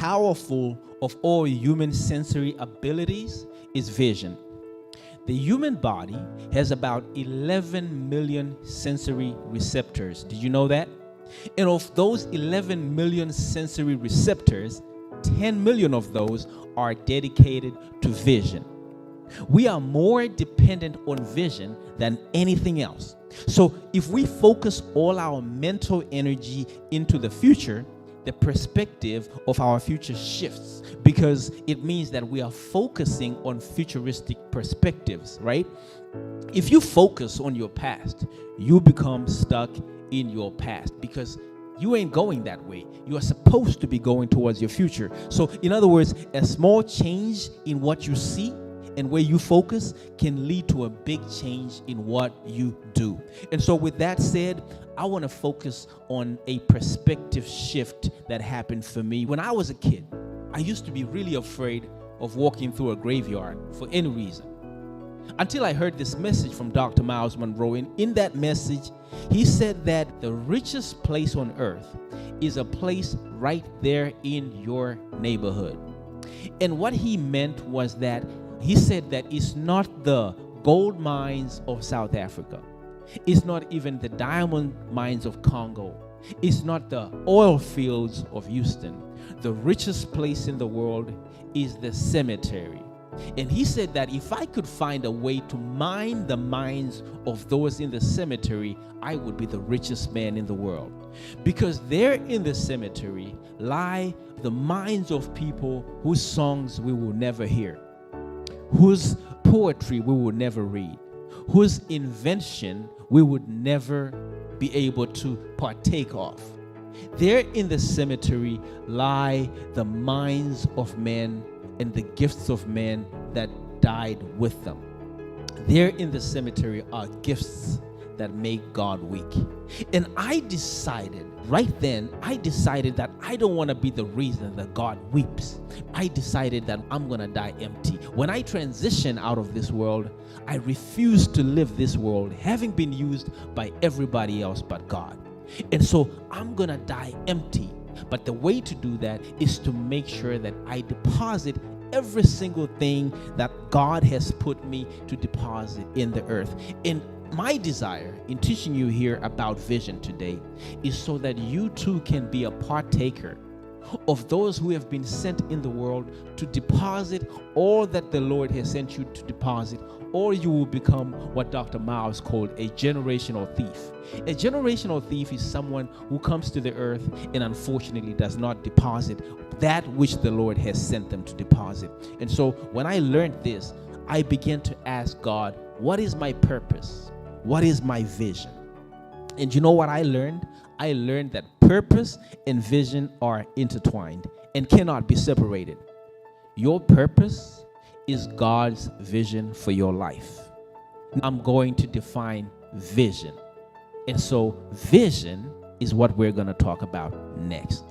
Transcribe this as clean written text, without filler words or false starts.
powerful of all human sensory abilities is vision. The human body has about 11 million sensory receptors. Did you know that? And of those 11 million sensory receptors, 10 million of those are dedicated to vision. We are more dependent on vision than anything else. So if we focus all our mental energy into the future, the perspective of our future shifts, because it means that we are focusing on futuristic perspectives, right? If you focus on your past, you become stuck in your past because you ain't going that way. You are supposed to be going towards your future. So in other words, a small change in what you see and where you focus can lead to a big change in what you do. And so with that said, I want to focus on a perspective shift that happened for me. When I was a kid, I used to be really afraid of walking through a graveyard for any reason. Until I heard this message from Dr. Miles Monroe. And in that message, he said that the richest place on earth is a place right there in your neighborhood. And what he meant was that he said that it's not the gold mines of South Africa. It's not even the diamond mines of Congo. It's not the oil fields of Houston. The richest place in the world is the cemetery. And he said that if I could find a way to mine the minds of those in the cemetery, I would be the richest man in the world. Because there in the cemetery lie the minds of people whose songs we will never hear, whose poetry we will never read, whose invention we would never be able to partake of. There in the cemetery lie the minds of men and the gifts of men that died with them. There in the cemetery are gifts that make God weak. And I decided that I don't want to be the reason that God weeps. I decided that I'm going to die empty. When I transition out of this world, I refuse to live this world having been used by everybody else but God. And so I'm going to die empty. But the way to do that is to make sure that I deposit every single thing that God has put me to deposit in the earth. And my desire in teaching you here about vision today is so that you too can be a partaker of those who have been sent in the world to deposit all that the Lord has sent you to deposit, or you will become what Dr. Miles called a generational thief. A generational thief is someone who comes to the earth and unfortunately does not deposit that which the Lord has sent them to deposit. And so when I learned this, I began to ask God, what is my purpose? What is my vision? And you know what I learned? I learned that purpose and vision are intertwined and cannot be separated. Your purpose is God's vision for your life. I'm going to define vision. And so vision is what we're going to talk about next.